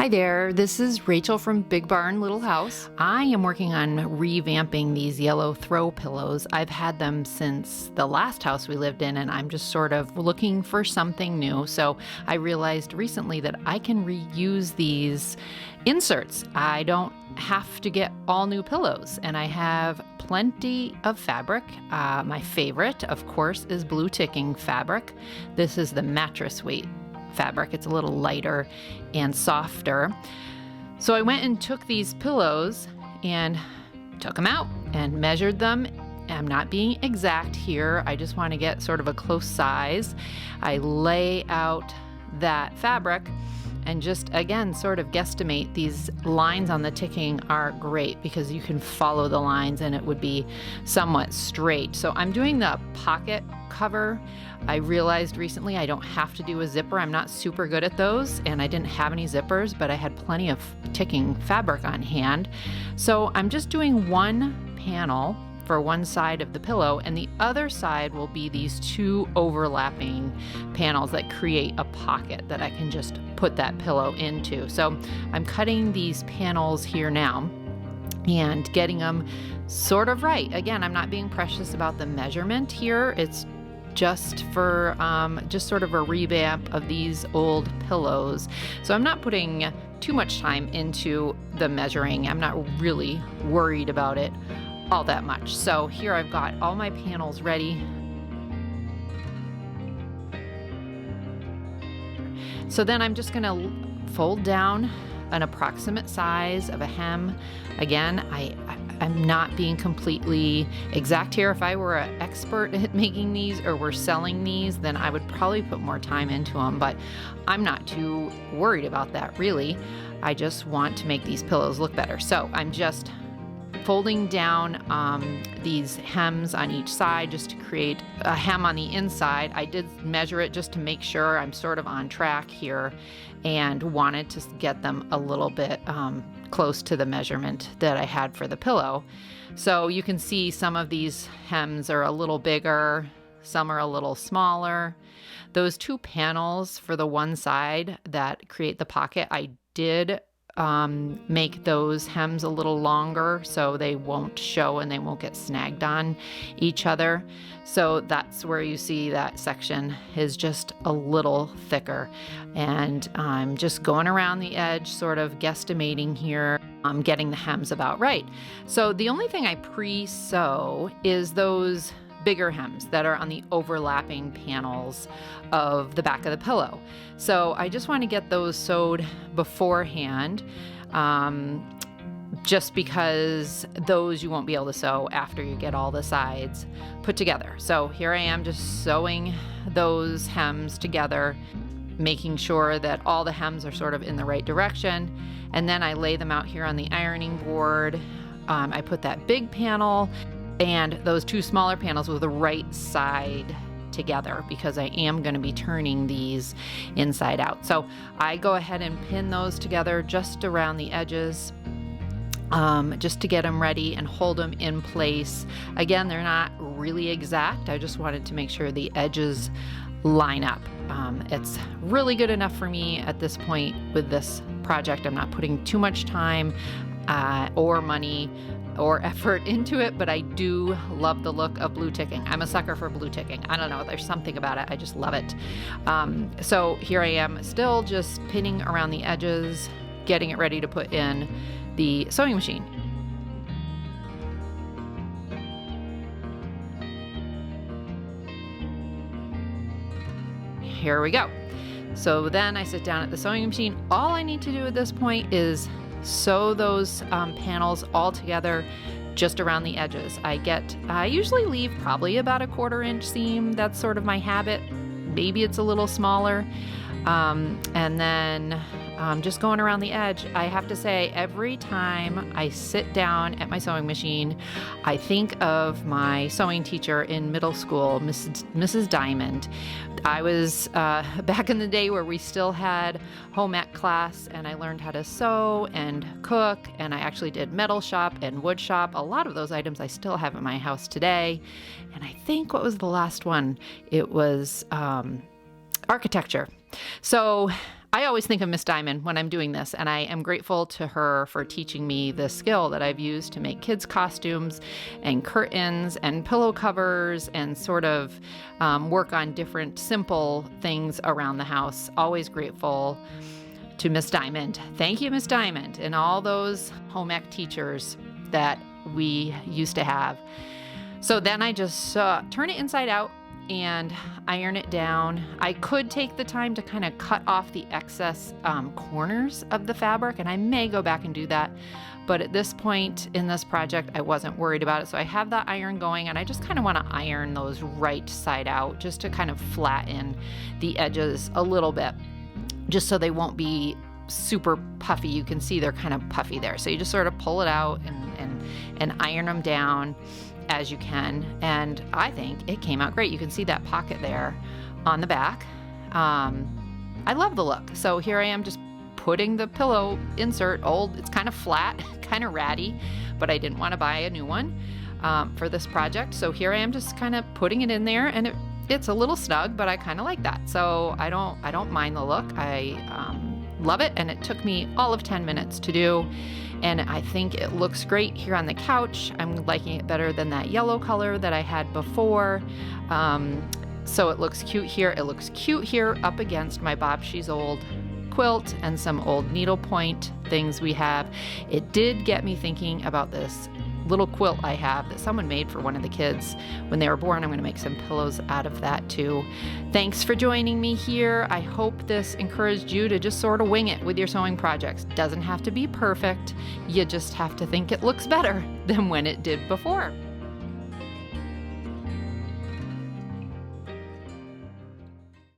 Hi there, this is Rachel from Big Barn Little House. I am working on revamping these yellow throw pillows. I've had them since the last house we lived in, and I'm just sort of looking for something new. So I realized recently that I can reuse these inserts. I don't have to get all new pillows, and I have plenty of fabric. My favorite, of course, is blue ticking fabric. This is the mattress weight fabric. It's a little lighter and softer. So I went and took these pillows and took them out and measured them. I'm not being exact here. I just want to get sort of a close size. I lay out that fabric and just, again, sort of guesstimate. These lines on the ticking are great because you can follow the lines and it would be somewhat straight. So I'm doing the pocket cover. I realized recently I don't have to do a zipper. I'm not super good at those, and I didn't have any zippers, but I had plenty of ticking fabric on hand. So I'm just doing one panel for one side of the pillow, and the other side will be these two overlapping panels that create a pocket that I can just put that pillow into. So I'm cutting these panels here now and getting them sort of right. Again, I'm not being precious about the measurement here. It's just for just sort of a revamp of these old pillows. So I'm not putting too much time into the measuring. I'm not really worried about it all that much. So here I've got all my panels ready. So then I'm just gonna fold down an approximate size of a hem. Again, I'm not being completely exact here. If I were an expert at making these or were selling these, then I would probably put more time into them, but I'm not too worried about that really. I just want to make these pillows look better. So I'm just folding down these hems on each side just to create a hem on the inside. I did measure it just to make sure I'm sort of on track here and wanted to get them a little bit close to the measurement that I had for the pillow. So you can see some of these hems are a little bigger, some are a little smaller. Those two panels for the one side that create the pocket, I did make those hems a little longer so they won't show and they won't get snagged on each other. So that's where you see that section is just a little thicker. And I'm just going around the edge, sort of guesstimating here. I'm getting the hems about right. So the only thing I pre-sew is those bigger hems that are on the overlapping panels of the back of the pillow. So I just want to get those sewed beforehand, just because those you won't be able to sew after you get all the sides put together. So here I am just sewing those hems together, making sure that all the hems are sort of in the right direction. And then I lay them out here on the ironing board. I put that big panel and those two smaller panels with the right side together because I am going to be turning these inside out. So I go ahead and pin those together just around the edges, just to get them ready and hold them in place. Again, they're not really exact. I just wanted to make sure the edges line up. It's really good enough for me at this point with this project. I'm not putting too much time or money or effort into it, but I do love the look of blue ticking. I'm a sucker for blue ticking. I don't know, there's something about it. I just love it. So here I am still just pinning around the edges, getting it ready to put in the sewing machine. Here we go. So then I sit down at the sewing machine. All I need to do at this point is sew those panels all together just around the edges. I usually leave probably about a 1/4 inch seam. That's sort of my habit. Maybe it's a little smaller. And then just going around the edge, I have to say every time I sit down at my sewing machine, I think of my sewing teacher in middle school, Mrs. Diamond. I was back in the day where we still had home ec class, and I learned how to sew and cook, and I actually did metal shop and wood shop. A lot of those items I still have in my house today. And I think what was the last one? It was architecture. So I always think of Miss Diamond when I'm doing this, and I am grateful to her for teaching me the skill that I've used to make kids' costumes and curtains and pillow covers and sort of work on different simple things around the house. Always grateful to Miss Diamond. Thank you, Miss Diamond, and all those home ec teachers that we used to have. So then I just turn it inside out and iron it down. I could take the time to kind of cut off the excess corners of the fabric, and I may go back and do that. But at this point in this project, I wasn't worried about it. So I have that iron going, and I just kind of want to iron those right side out just to kind of flatten the edges a little bit, just so they won't be super puffy. You can see they're kind of puffy there. So you just sort of pull it out and iron them down as you can. And I think it came out great. You can see that pocket there on the back. I love the look. So here I am just putting the pillow insert, old, it's kind of flat, kind of ratty, but I didn't want to buy a new one for this project. So here I am just kind of putting it in there, and it's a little snug, but I kind of like that. So I don't mind the look. I love it, and it took me all of 10 minutes to do, and I think it looks great here on the couch. I'm liking it better than that yellow color that I had before. So it looks cute here. It looks cute here up against my Bob She's Old quilt and some old needlepoint things we have. It did get me thinking about this little quilt I have that someone made for one of the kids when they were born. I'm going to make some pillows out of that too. Thanks for joining me here. I hope this encouraged you to just sort of wing it with your sewing projects. Doesn't have to be perfect. You just have to think it looks better than when it did before.